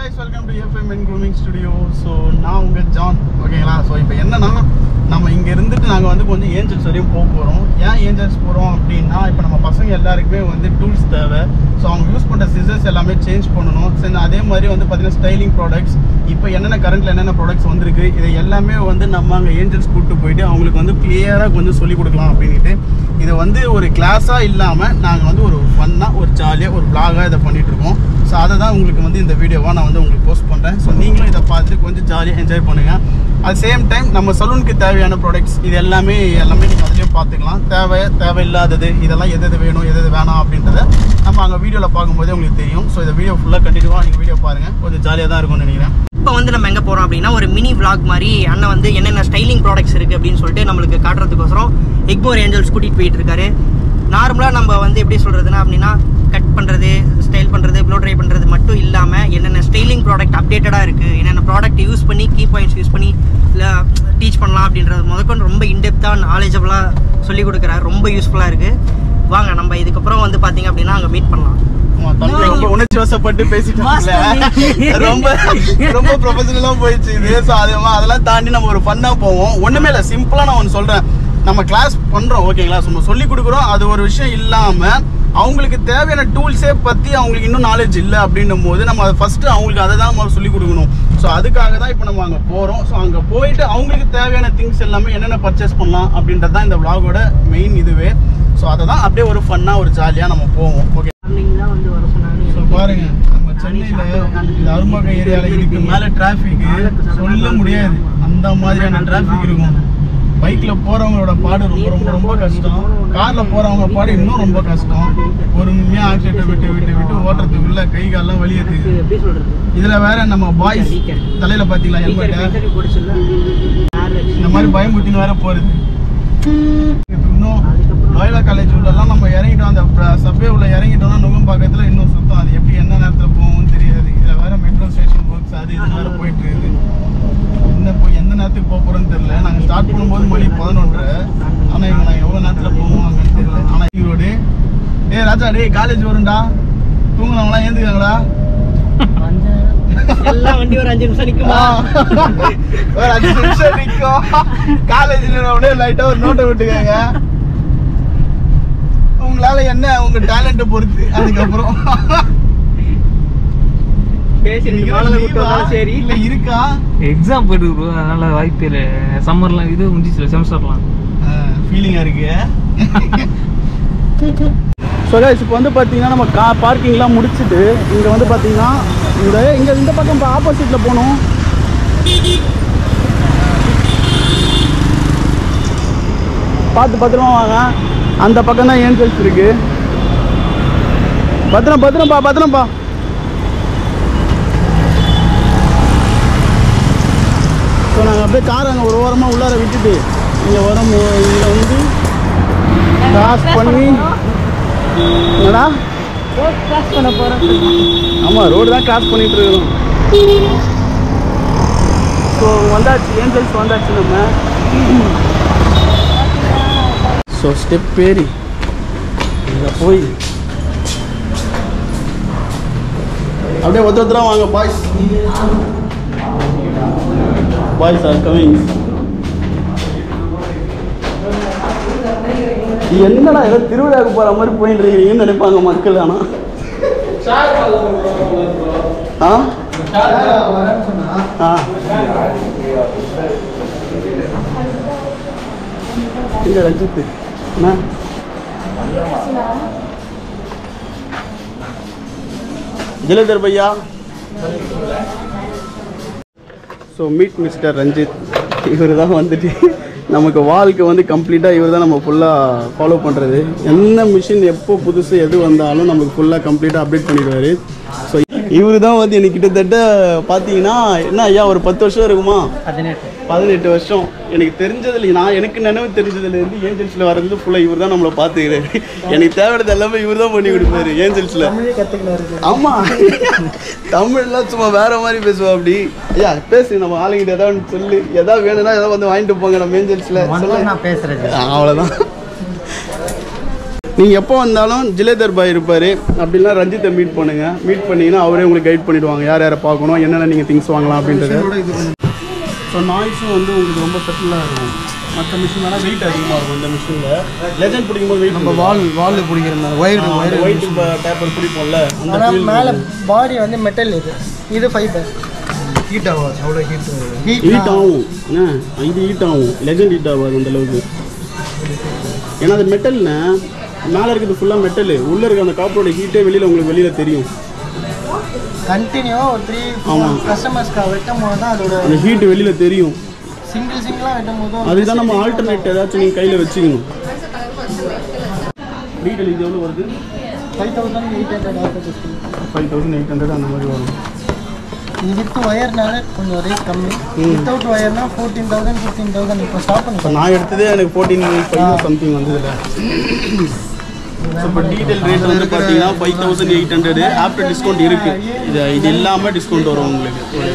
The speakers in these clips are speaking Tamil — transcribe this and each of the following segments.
guys, welcome to FM and Grooming Studio. So நான் உங்க ஜான். ஓகேங்களா? ஸோ இப்போ என்னன்னா நம்ம இங்கே இருந்துட்டு நாங்கள் வந்து கொஞ்சம் ஏஞ்சல்ஸ் வரையும் போக போகிறோம். ஏன் ஏஞ்சல்ஸ் போகிறோம் அப்படின்னா இப்போ நம்ம பசங்க எல்லாருக்குமே வந்து டூல்ஸ் தேவை. ஸோ அவங்க யூஸ் பண்ணுற சிசர்ஸ் எல்லாமே சேஞ்ச் பண்ணணும். சரி, அதே மாதிரி வந்து பார்த்தீங்கன்னா ஸ்டைலிங் ப்ராடக்ட்ஸ் இப்போ என்னென்ன கரண்ட்டில் என்னென்ன ப்ராடக்ட்ஸ் வந்திருக்கு இதை எல்லாமே வந்து நம்ம அங்கே ஏஞ்சல்ஸ் கூப்பிட்டு போயிட்டு அவங்களுக்கு வந்து கிளியராக கொஞ்சம் சொல்லிக் கொடுக்கலாம் அப்படின்ட்டு இதை வந்து ஒரு கிளாஸாக இல்லாமல் நாங்கள் வந்து ஒரு ஃபன்னாக ஒரு ஜாலியாக ஒரு vlog-ஆக இதை பண்ணிகிட்ருக்கோம். ஸோ அதை தான் உங்களுக்கு வந்து இந்த வீடியோவாக நான் வந்து உங்களுக்கு போஸ்ட் பண்ணுறேன். ஸோ நீங்களும் இதை பார்த்து கொஞ்சம் ஜாலியாக என்ஜாய் பண்ணுங்கள். அட் சேம் டைம் நம்ம சலூனுக்கு தேவையான ப்ராடக்ட்ஸ் இது எல்லாமே நீங்கள் அதிலேயே பார்த்துக்கலாம். தேவையில்லாதது இதெல்லாம் எது வேணும் எது வேணாம் அப்படின்றத நம்ம அங்கே வீடியோவில் பார்க்கும்போதே உங்களுக்கு தெரியும். ஸோ இந்த வீடியோ ஃபுல்லாக கண்டினியூவாக நீங்கள் வீடியோ பாருங்கள், கொஞ்சம் ஜாலியாக தான் இருக்கும்னு நினைக்கிறேன். இப்போ வந்து நம்ம எங்கே போகிறோம் அப்படின்னா ஒரு மினி vlog மாதிரி அண்ணன் வந்து என்னென்ன ஸ்டைலிங் ப்ராடக்ட்ஸ் இருக்குது அப்படின்னு சொல்லிட்டு நம்மளுக்கு காட்டுறதுக்கோசரம் எக்மோர் ஏஞ்சல்ஸ் கூட்டிகிட்டு போயிட்டு இருக்காரு. நார்மலாக நம்ம வந்து எப்படி சொல்கிறதுனா அப்படின்னா கட் பண்ணுறது, ஸ்டைல் பண்ணுறது, ப்ளோ ட்ரை பண்ணுறது மட்டும் இல்லாமல் என்னென்ன ஸ்டைலிங் ப்ராடக்ட் அப்டேட்டடாக இருக்குது, என்னென்ன ப்ராடக்ட் யூஸ் பண்ணி கீ பாயிண்ட்ஸ் யூஸ் பண்ணி இல்லை டீச் பண்ணலாம் அப்படின்றது முதற்கொண்டு ரொம்ப இன்டெப்த்தாக நாலேஜபிளாக சொல்லிக் கொடுக்குறாரு. ரொம்ப யூஸ்ஃபுல்லாக இருக்குது. வாங்க நம்ம இதுக்கப்புறம் வந்து பார்த்தீங்க அப்படின்னா அங்கே மீட் பண்ணலாம். ரொம்ப உணர்ச்சி வசப்பட்டு பேசிட்டு ரொம்ப ரொம்ப ப்ரொஃபஷனலா போயிடுச்சு இது. ஸோ அதெல்லாம் தாண்டி நம்ம ஒரு ஃபன்னா போவோம். ஒண்ணுமே இல்லை, சிம்பிளா நான் ஒன்று சொல்றேன். நம்ம கிளாஸ் பண்றோம், ஓகேங்களா? நம்ம சொல்லி கொடுக்குறோம். அது ஒரு விஷயம் இல்லாம அவங்களுக்கு தேவையான டூல்ஸே பத்தி அவங்களுக்கு இன்னும் நாலேஜ் இல்லை அப்படின்னும் போது நம்ம அதை ஃபர்ஸ்ட் அவங்களுக்கு அதை தான் நம்ம சொல்லி கொடுக்கணும். ஸோ அதுக்காக தான் இப்போ நம்ம அங்கே போகிறோம். ஸோ அங்கே போயிட்டு அவங்களுக்கு தேவையான திங்ஸ் எல்லாமே என்னென்ன பர்ச்சேஸ் பண்ணலாம் அப்படின்றது தான் இந்த vlog-ஓட மெயின் இதுவே. ஸோ அதை தான் அப்படியே ஒரு ஃபன்னாக ஒரு ஜாலியாக நம்ம போவோம். ஓகே, ஸோ பாருங்க நம்ம சென்னையில் இந்த அரும்பாக்கம் ஏரியாவில் இதுக்கு மேலே டிராஃபிக்கு சொல்ல முடியாது. அந்த மாதிரியான டிராஃபிக் இருக்கும். பைக்கில் போகிறவங்களோட பாடு ரொம்ப ரொம்ப ரொம்ப கஷ்டம். காரில் போகிறவங்க பாடு இன்னும் ரொம்ப கஷ்டம். பொறுமையாக ஆக்சிடென்ட்டை விட்டு ஓட்டுறதுக்குள்ள கை காலெல்லாம் வலியுது. இதில் வேற நம்ம பாய்ஸ் தலையில் பார்த்தீங்களா ஹெல்மெட்டை இந்த மாதிரி பயமுத்தின்னு வேற போகிறது. இன்னும் லோயலா காலேஜ் உள்ளெல்லாம் நம்ம இறங்கிட்டோம், அந்த சப்வே உள்ள இறங்கிட்டோம்னா நுங்கம்பாக்கத்தில் இன்னும் சுத்தம். அது எப்படி என்ன நேரத்தில் போகும்னு தெரியாது. இதில் வேற மெட்ரோ ஸ்டேஷன் ஒர்க்ஸ் அது இது வேற போயிட்டு இருக்குது. இன்னும் போய் எந்த நேரத்துக்கு போக போகிறோன்னு தெரியல. நாங்கள் ஸ்டார்ட் பண்ணும்போது மணி 11:30. ஆனால் இங்கே நாங்கள் எவ்வளோ நேரத்தில் போவோம் தெரியல. ஆனால் ஈரோடு ராஜா காலேஜ் வரும்டா, தூங்குனவங்களாம் ஏந்துக்காங்களா? எல்லாம் வண்டி ஒரு 5 நிமிஷம் நிற்குமா? ஒரு 5 நிமிஷம் நிற்கும். காலேஜில் அப்படியே லைட்டாக ஒரு நோட்டை விட்டுக்காங்க. உங்களால என்ன உங்க டேலண்ட்டை பொறுத்து. அதுக்கப்புறம் சரி இல்லை இருக்கா எக்ஸாம் போயிட்டு ப்ரோ, அதனால வாய்ப்பு இல்லை. சம்மர்லாம் இது முடிஞ்சிச்சு, செமஸ்டர்லாம் ஃபீலிங்காக இருக்கு. ஸோ கைஸ் இப்போ வந்து பார்த்தீங்கன்னா நம்ம பார்க்கிங்லாம் முடிச்சுட்டு இங்கே வந்து பார்த்தீங்கன்னா இந்த பக்கம் இப்போ ஆப்போசிட்டில் போகணும். பார்த்து பத்திரமா வாங்க. அந்த பக்கம் தான் ஏஞ்சல்ஸ் இருக்கு. பத்திரம்ப்பா. ஸோ நாங்கள் அப்படியே கார் அங்கே ஒரு ஓரமாக உள்ளார விட்டுட்டு இங்கே வரோம். இங்கே வந்து கிராஸ் பண்ணி என்னடா கிராஸ் பண்ண போகிறோம். ஆமாம், ரோடு தான் கிராஸ் பண்ணிட்டு இருக்கோம். ஸோ வந்தாச்சு, ஏஞ்சல்ஸ் வந்தாச்சு நம்ம. ஸோ ஸ்டெப் ஏறி இங்கே போய் அப்படியே ஒருத்தராக வாங்க. Boys are coming. என்னடா ஏதோ திருவிழாவுக்கு போகிற மாதிரி போயிட்டு இருக்கீங்கன்னு நினைப்பாங்க மக்கள். ஆனால் இல்லை ரஞ்சித் அண்ணா ஜலதர் பையா. So meet mister Ranjith. இவர் தான் வந்துட்டு நமக்கு வாழ்க்கை வந்து கம்ப்ளீட்டாக இவர் தான் நம்ம ஃபுல்லாக ஃபாலோ பண்ணுறது. என்ன மிஷின் எப்போ புதுசு எது வந்தாலும் நமக்கு ஃபுல்லாக கம்ப்ளீட்டாக அப்டேட் பண்ணிடுவார். ஸோ இவர் தான் வந்து எனக்கு கிட்டத்தட்ட பார்த்தீங்கன்னா என்ன ஐயா ஒரு 10 வருஷம் இருக்குமா? 18 வருஷம். எனக்கு தெரிஞ்சதில்லை, எனக்கு நினைவு தெரிஞ்சதுலேருந்து ஏஞ்சல்ஸில் வரது ஃபுல்லாக இவர் தான் நம்மளை பார்த்துக்கிறாரு. எனக்கு தேவையானது எல்லாமே இவர் தான் பண்ணி கொடுப்பாரு ஏஞ்சல்ஸில். ஆமாம், தமிழ்லாம் சும்மா வேறு மாதிரி பேசுவோம். அப்படி ஐயா பேசு, நம்ம ஆளுங்கிட்ட ஏதாவது சொல்லு, எதாவது வேணும்னா ஏதாவது வந்து வாங்கிட்டு போங்க நம்ம ஏஞ்சல்ஸில் சொல்ல. நான் பேசுகிறேன், அவ்வளோதான். நீங்கள் எப்போ வந்தாலும் ஜிலேதர் பாய் இருப்பார், அப்படின்னா ரஞ்சித்தை மீட் பண்ணுங்கள். மீட் பண்ணிங்கன்னா அவரே உங்களுக்கு கைட் பண்ணிவிடுவாங்க யார் யாரை பார்க்கணும், என்னென்ன நீங்கள் திங்ஸ் வாங்கலாம் அப்படின்றது. ஸோ நாய்ஸும் வந்து உங்களுக்கு ரொம்ப செட்டிலாக இருக்கும். மற்ற மிஷின் வேணால் வெயிட் அதிகமாக இருக்கும். இந்த மிஷினில் லெஜண்ட் பிடிக்கும்போது வெயிட் நம்ம வால் பிடிக்கிற மாதிரி ஒயிட் பேப்பர் பிடிப்போம்ல, அந்த மேலே பாடி வந்து மெட்டல் இது ஃபைபர். ஹீட் ஆகும், அவ்வளோ ஹீட் ஆகும். இது ஹீட் ஆகும், லெஜண்ட் ஹீட் ஆகாது அந்தளவுக்கு. ஏன்னா அது மெட்டல்னா மேலே இருக்கிறது ஃபுல்லாக மெட்டலு, உள்ளே இருக்க அந்த காப்பரோட ஹீட்டே உங்களுக்கு வெளியில் தெரியும். கண்டினியூவாக ஒரு 3 கஸ்டமர்ஸ்க்காக வெட்டும் போது தான் அதோட அந்த ஹீட் வெளியில் தெரியும். சிங்கிளாக வெட்டும் போது அதுதான் நம்ம ஆல்டர்னேட் ஏதாச்சும் நீங்கள் கையில் வச்சுக்கணும். டீட்டெயில் இது எவ்வளோ வருது? 5800. 5800 அந்த மாதிரி வரும். இது வித் ஒயர்னால கொஞ்சம் ரேட் கம்மி. வித்தவுட் ஒயர்னா 14,000 15,000 இப்போ ஸ்டாப் பண்ணி. இப்போ நான் எடுத்ததே எனக்கு 14,500 சம்திங் வந்ததில்ல. ஸோ இப்போ டீட்டெயில் ரேட் வந்து பார்த்தீங்கன்னா 5800 ஆஃப்டர் டிஸ்கவுண்ட் இருக்குது. இது இல்லாமல் டிஸ்கவுண்ட் வரும் உங்களுக்கு. ஒரு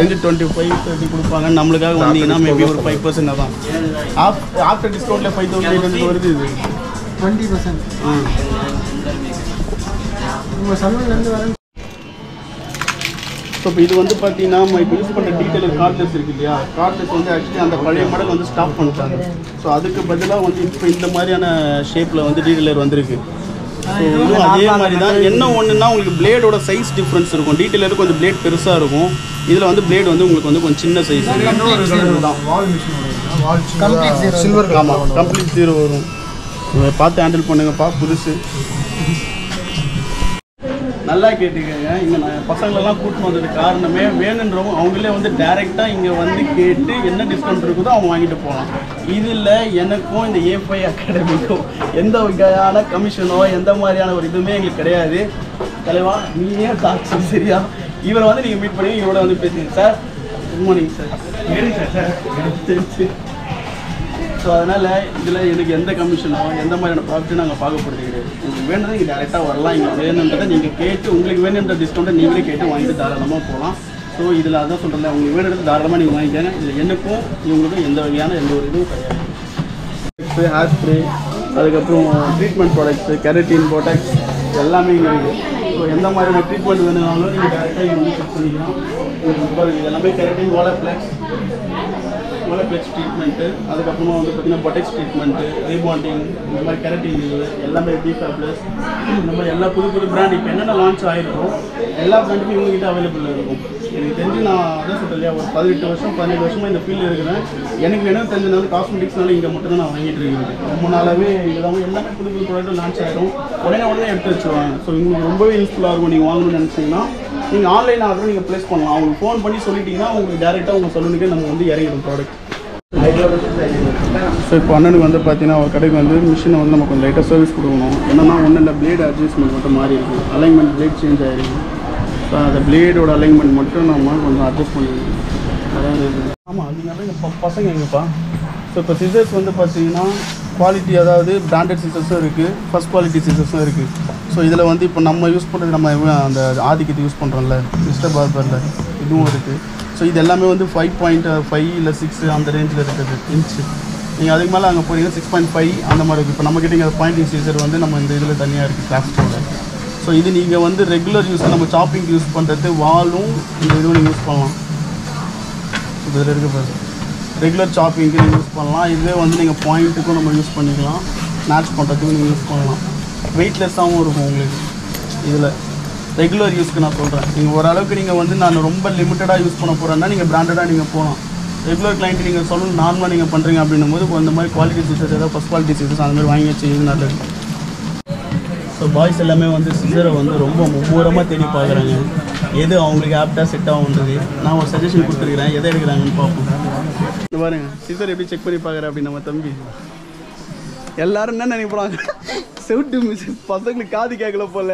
25-30 கொடுப்பாங்க. நம்மளுக்காக வந்தீங்கன்னா மேபி ஒரு 5% தான். ஆஃப்டர் டிஸ்கவுண்ட்டில் 5800 வருது. இது 20%. உங்கள் சலூன்லேருந்து வர. ஸோ இப்போ இது வந்து பார்த்தீங்கன்னா நம்ம இப்போ யூஸ் பண்ணுற டீட்டெயில் கார்ட்லெஸ் இருக்குது இல்லையா, கார்ட்லெஸ் வந்து ஆக்சுவலி அந்த பழைய மாடல் வந்து ஸ்டாப் பண்ணிட்டாங்க. ஸோ அதுக்கு பதிலாக வந்து இப்போ இந்த மாதிரியான ஷேப்பில் வந்து டீட்டெயிலர் வந்திருக்கு. ஸோ இதுவும் அதே மாதிரி தான். என்ன ஒன்றுனா உங்களுக்கு பிளேடோட சைஸ் டிஃப்ரென்ஸ் இருக்கும். டீட்டெயிலர் கொஞ்சம் பிளேட் பெருசாக இருக்கும், இதில் வந்து பிளேட் வந்து உங்களுக்கு வந்து கொஞ்சம் சின்ன சைஸ் தான். சில்வர். ஆமாம், கம்ப்ளீட் 0 வரும். பார்த்து ஹேண்டில் பண்ணுங்கப்பா, புதுசு. நல்லா கேட்டுக்கங்க. இங்கே நான் பசங்களெல்லாம் கூட்டின்னு வந்தது காரணமே வேணுன்றவங்க அவங்களே வந்து டைரெக்டாக இங்கே வந்து கேட்டு என்ன டிஸ்கவுண்ட் இருக்குதோ அவங்க வாங்கிட்டு போகலாம். இதில் எனக்கும் இந்த A5 அகாடமிக்கும் எந்த வகையான கமிஷனோ எந்த மாதிரியான ஒரு இதுவுமே எங்களுக்கு கிடையாது. தலைவா நீயே தாட்சி சரியா? இவரை வந்து நீங்கள் மீட் பண்ணி இவரோட வந்து பேசுங்க. Sir good morning sir. So அதனால் இதில் எனக்கு எந்த கமிஷனோ எந்த மாதிரியான ப்ராஃபிட்டும் நாங்கள் பார்க்கப்படுறது கிடையாது. உங்களுக்கு வேணுன்றதை இங்கே டேரெக்டாக வரலாம். இங்கே வேணுன்றதை நீங்கள் கேட்டு உங்களுக்கு வேணுன்ற டிஸ்கவுண்ட்டை நீங்களே கேட்டு வாங்கிட்டு தாராளமாக போகலாம். ஸோ இதில் அதான் சொல்கிறேன், உங்களுக்கு வேணுன்றது தாராளமாக நீங்கள் வாங்கிக்காங்க. இதில் எனக்கும் இவங்களுக்கும் எந்த வகையான எந்த ஒரு இதுவும் கிடையாது. ஹேர் ஸ்ப்ரே, அதுக்கப்புறம் ட்ரீட்மெண்ட் ப்ராடக்ட்ஸு, கெரட்டின், போட்டாக்ஸ் எல்லாமே இங்கே இருக்குது. ஸோ எந்த மாதிரியான ட்ரீட்மெண்ட் வேணுனாலும் நீங்கள் டேரெக்டாக இங்கே வந்து செக் பண்ணிக்கலாம். இது எல்லாமே கெரட்டின், ஓலப்ளெக்ஸ் ட்ரீட்மெண்ட்டு, அதுக்கப்புறமா வந்து பார்த்திங்கன்னா பொட்டெக்ஸ் ட்ரீட்மெண்ட்டு, ரீபாண்டிங், இந்த மாதிரி கெரட்டின் எல்லாமே டிஃபா ப்ளஸ் இந்த மாதிரி எல்லா புது பிராண்ட் இப்போ என்னென்ன லான்ச் ஆகிருக்கும் எல்லா பிராண்டுமே இவங்ககிட்ட அவைலபிள் இருக்கும். எனக்கு தெரிஞ்சு நான் அதான் சொல்கிறேன் இல்லையா, ஒரு 17 வருஷமாக இந்த ஃபீல்டில் இருக்கிறேன். எனக்கு வேணும் தெரிஞ்சதுனால காஸ்மெட்டிக்ஸ்னால இங்கே மட்டும் தான் நான் வாங்கிட்டு இருக்கேன். ரொம்ப நாளாகவே இல்லாமல் எல்லாமே புது ப்ராடக்ட்டும் லான்ச் ஆகிடும். உடனே எடுத்து வச்சுருவாங்க. ஸோ உங்களுக்கு ரொம்பவே யூஸ்ஃபுல்லாக இருக்கும். நீங்கள் வாங்கணும்னு நினச்சிங்கன்னா நீங்கள் ஆன்லைன் ஆர்டரும் நீங்கள் ப்ளேஸ் பண்ணலாம். அவங்களுக்கு ஃபோன் பண்ணி சொல்லிட்டீங்கன்னா உங்களுக்கு டேரெக்டாக உங்கள் சலூனுக்கே நம்ம வந்து இறங்கிடும் ப்ராடக்ட். ஸோ இப்போ அண்ணனுக்கு வந்து பார்த்தீங்கன்னா ஒரு கடைக்கு வந்து மிஷினை வந்து நம்ம கொஞ்சம் லைட்டாக சர்வீஸ் கொடுக்கணும். என்னன்னா ஒன்றும் இல்லை, பிளேட் அட்ஜஸ்ட்மெண்ட் மட்டும் மாறி இருக்குது, அலைன்மெண்ட் பிளேட் சேஞ்ச் ஆகிருக்கு. ஸோ அந்த பிளேடோட அலைன்மெண்ட் மட்டும் நம்ம கொஞ்சம் அட்ஜஸ்ட் பண்ணிக்கணும். அதாவது ஆமாம், நீங்கள் இப்போ பசங்க எங்கப்பா. ஸோ இப்போ சிசர்ஸ் வந்து பார்த்தீங்கன்னா குவாலிட்டி, அதாவது பிராண்டட் சிசர்ஸும் இருக்குது, ஃபஸ்ட் குவாலிட்டி சிசர்ஸும் இருக்குது. ஸோ இதில் வந்து இப்போ நம்ம யூஸ் பண்ணுறது நம்ம அந்த ஆதிக்கத்தை யூஸ் பண்ணுறோம்ல மிஸ்டர் பார்பரில், இதுவும் இருக்குது. ஸோ இது எல்லாமே வந்து 5.5 இல்லை 6 அந்த ரேஞ்சில் இருக்குது இன்ச்சு. நீங்கள் அதுக்கு மேலே அங்கே போனீங்கன்னா 6.5 அந்த மாதிரி இருக்குது. இப்போ நம்மக்கிட்ட இங்கே பாயிண்டிங் சீசர் வந்து நம்ம இந்த இதில் தனியாக இருக்குது கிராஃப்டோட. ஸோ இது நீங்கள் வந்து ரெகுலர் யூஸ் நம்ம சாப்பிங் யூஸ் பண்ணுறது வாலும் இந்த இதுவும் நீங்கள் யூஸ் பண்ணலாம். இதில் இருக்க பாரு, ரெகுலர் சாப்பிங்க்கு நீங்கள் யூஸ் பண்ணலாம். இதுவே வந்து நீங்கள் பாயிண்ட்டுக்கும் நம்ம யூஸ் பண்ணிக்கலாம், மேட்ச் பண்ணுறதுக்கும் நீங்கள் யூஸ் பண்ணலாம். வெயிட்லெஸ்ஸாகவும் இருக்கும் உங்களுக்கு. இதில் ரெகுலர் யூஸ்க்கு நான் சொல்கிறேன். நீங்கள் ஓரளவுக்கு நீங்கள் வந்து நான் ரொம்ப லிமிட்டடாக யூஸ் பண்ண போகிறேன்னா நீங்கள் பிராண்டடாக நீங்கள் போகலாம். ரெகுலர் கிளைண்ட் நீங்கள் சொல்லணும் நார்மலாக நீங்கள் பண்ணுறீங்க அப்படின்னும் போது இந்த மாதிரி குவாலிட்டி சீசர்ஸ், ஏதாவது ஃபஸ்ட் குவாலிட்டி சீசர்ஸ் அந்த மாதிரி வாங்கி வச்சு இது நல்லது. ஸோ பாய்ஸ் எல்லாமே வந்து சிசரை வந்து ரொம்ப மும்முரமாக தேடி பார்க்குறாங்க, எது அவங்களுக்கு ஆப்டாக செட் ஆகுன்றது. நான் ஒரு சஜஷன் கொடுத்துருக்குறேன், எதை எடுக்கிறாங்கன்னு பார்ப்போம். இந்த பாருங்க சிசர் எப்படி செக் பண்ணி பார்க்குறேன் அப்படின்னு நம்ம தம்பி. எல்லோரும் என்ன நினைப்பாங்க, செவுட்டு மிஷின் பசங்களுக்கு காது கேட்கல போல்,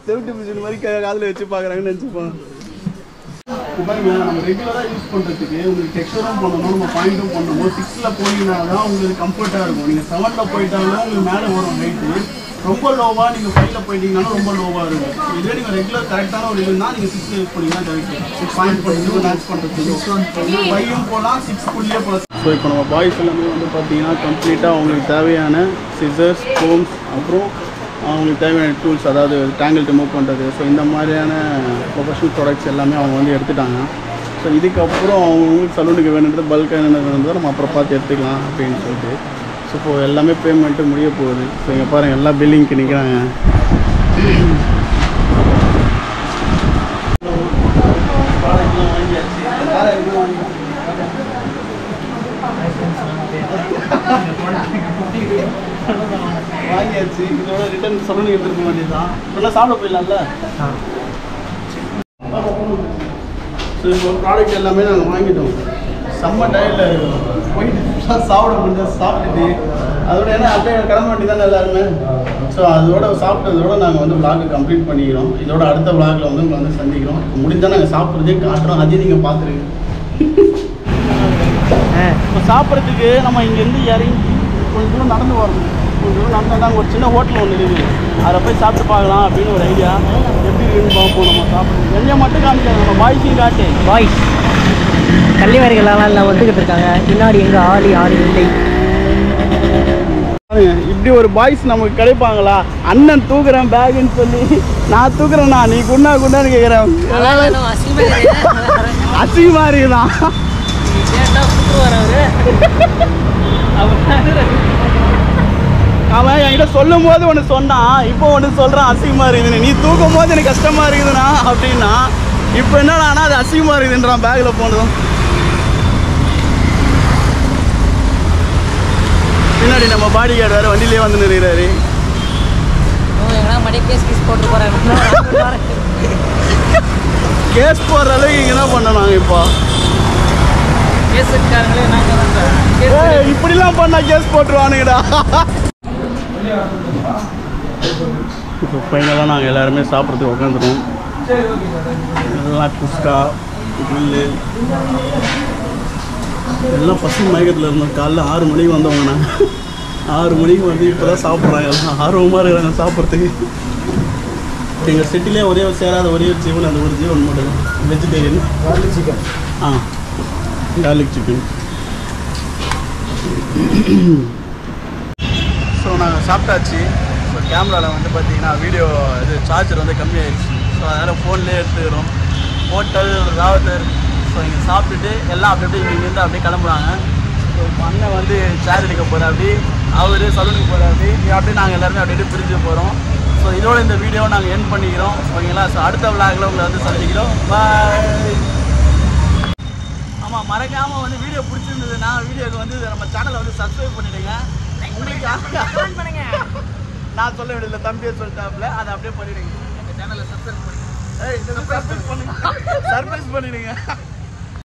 செவுட்டு மிஷின் மாதிரி காதில் வச்சு பார்க்குறாங்கன்னு நினச்சிப்போம். பாருங்க, நம்ம ரெகுலராக யூஸ் பண்ணுறதுக்கு உங்களுக்கு டெக்ஸ்டரும் பண்ணணும், நம்ம பாயிண்ட்டும் பண்ணணும். 6ல் போனீங்கன்னா தான் உங்களுக்கு கம்ஃபர்ட்டாக இருக்கும். நீங்கள் 7ல் போயிட்டாலும் உங்களுக்கு மேலே வரும் வெயிட்டு. ரொம்ப லோவாக நீங்கள் 5ல் போயிட்டீங்கன்னா ரொம்ப லோவாக இருக்கும். இதுவே நீங்கள் ரெகுலர் கரெக்டான ஒரு இதுனா நீங்கள் 6 யூஸ் பண்ணிங்கன்னா கரெக்ட். 6 பாயிண்ட் பண்ணி மேட்ச் பண்ணுறதுக்கு 5ம் போகலாம் 6 போகலாம். ஸோ இப்போ நம்ம பாய்ஸ் எல்லாமே வந்து பார்த்தீங்கன்னா கம்ப்ளீட்டாக அவங்களுக்கு தேவையான சிசர்ஸ், கோம்ஸ், அப்புறம் அவங்களுக்கு தேவையான டூல்ஸ், அதாவது டேங்கிள் ரிமூவ் பண்ணுறது, ஸோ இந்த மாதிரியான ப்ரொஃபஷனல் ப்ராடக்ட்ஸ் எல்லாமே அவங்க வந்து எடுத்துட்டாங்க. ஸோ இதுக்கப்புறம் அவங்களுக்கு சலூனுக்கு வேணுன்றது பல்காக என்ன வேணுன்றதை நம்ம அப்புறம் பார்த்து எடுத்துக்கலாம் அப்படின்னு சொல்லிட்டு. ஸோ இப்போ எல்லாமே பேமெண்ட்டு முடிய போகுது. ஸோ இங்கே பாருங்கள் எல்லாம் பில்லிங்க்கு நிற்கிறாங்க. வாங்கியாச்சு. இதோட ரிட்டர்ன் சலூனுக்கு எடுத்துருக்க வேண்டியதுதான். இப்போல்லாம் சாப்பிட போயிடலாம்ல. ஸோ இப்போ ப்ராடக்ட் எல்லாமே நாங்கள் வாங்கிட்டோம். செம்ம டயர்டில் போயிட்டு சாப்பிட முடியாது. சாப்பிட்டுட்டு அதோட ஏன்னா அப்படியே கிளம்ப வேண்டியதானே எல்லாருமே. ஸோ அதோட சாப்பிட்டதோட நாங்கள் வந்து விளாகை கம்ப்ளீட் பண்ணிக்கிறோம். இதோட அடுத்த விளாகில் வந்து உங்களை வந்து சந்திக்கிறோம். முடிஞ்சால் நாங்கள் சாப்பிட்றதே காட்டுறோம், அதையும் நீங்கள் பார்த்துருங்க. இப்போ சாப்பிட்றதுக்கு நம்ம இங்கேருந்து இறங்கி கொஞ்சம் தூரம் நடந்து வரணும். கொஞ்சம் தூரம் நடந்தால் நாங்கள் ஒரு சின்ன ஹோட்டல் ஒன்று இருக்குது, அதில் போய் சாப்பிட்டு பார்க்கலாம் அப்படின்னு ஒரு ஐடியா. எப்படி இருக்குன்னு பார்ப்போம். நம்ம சாப்பிட்றது என்னைய மட்டும் காமிக்காது, நம்ம பாய்ஸையும் காட்டு. பாய்ஸ் கள்ளிவாரிகளெல்லாம் இல்லை ஒத்துக்கிட்டு இருக்காங்க. பின்னாடி எங்கே ஆறு இல்லை. இப்படி ஒரு பாய்ஸ் நமக்கு கிடைப்பாங்களா? அண்ணன் தூக்குறேன் பேகுன்னு சொல்லி நான் தூக்குறேண்ணா நீ குண்டான்னு கேட்குறேன். அசிங்கமா இருக்குதான். அவன் என்கிட்ட சொல்லும் போது ஒன்று சொன்னான், இப்போ ஒன்று சொல்கிறான் அசிங்கமா இருக்குதுன்னு. நீ தூக்கும் போது எனக்கு கஷ்டமா இருக்குதுண்ணா அப்படின்னா, இப்போ என்னன்னா அது அசிங்கமா இருக்குதுன்றான் பேக்கில் போனதும். பின்னாடி நம்ம பாடி கார்டு வேறு வண்டியிலே வந்து நிற்கிறாரு. கேஸ் போடுற அளவுக்கு இங்கே என்ன பண்ணோம் இப்போ? இப்படிலாம் பண்ணால் கேஸ் போட்டுருவானுங்கடா. இப்போ ஃபைனலாக நாங்கள் எல்லாருமே சாப்பிட்றதுக்கு உட்காந்துருவோம். எல்லாம் குஸ்கா, கிரில்லு எல்லாம் பசங்க மயக்கத்தில் இருந்தோம். காலைல 6 மணிக்கு வந்தவங்கண்ணா. 6 மணிக்கு வந்து இப்போ தான் சாப்பிட்றாங்க. எல்லாம் ஆர்வமாக இருக்கிறாங்க சாப்பிட்றதுக்கு. எங்கள் சிட்டிலே ஒரே சேராத ஒரே ஒரு ஜீவன், அந்த ஒரு ஜீவன் மட்டும் vegetarian. Garlic chicken. Garlic chicken. So நாங்கள் சாப்பிட்டாச்சு. ஸோ கேமராவில் வந்து பார்த்தீங்கன்னா வீடியோ இது சார்ஜர் வந்து கம்மியாகிடுச்சு. ஸோ அதனால் ஃபோன்லேயே எடுத்துக்கிறோம். ஹோட்டல் ராவத்தர். ஸோ இங்கே சாப்பிட்டுட்டு எல்லாம் அப்படி இங்கேருந்து அப்படியே கிளம்புறாங்க. ஸோ இப்போ அண்ணன் வந்து சேர் எடுக்க போகிறாப்படி, அவர் சலூனுக்கு போகிறாப்படி, அப்படியே நாங்கள் எல்லாருமே அப்படியே பிரிஞ்சு போகிறோம். ஸோ இதோட இந்த வீடியோவை நாங்கள் எண்ட் பண்ணிக்கிறோம் ஓகேங்களா. ஸோ அடுத்த விளாகில் உங்களை வந்து சந்திக்கிறோம். பாய். ஆமாம், மறக்காமல் வந்து வீடியோ பிடிச்சிருந்ததுன்னா வீடியோக்கு வந்து நம்ம சேனலை வந்து சப்ஸ்கிரைப் பண்ணிவிடுங்க. உங்களுக்கு நான் சொல்ல வேண்டியதில்லை, தம்பியை சொல்லிட்டாப்புல அதை அப்படியே பண்ணிவிடுங்க. எங்கள் சேனலை சப்ஸ்கிரைப் பண்ணுங்க. சர்ப்ரைஸ் பண்ணிடுங்க.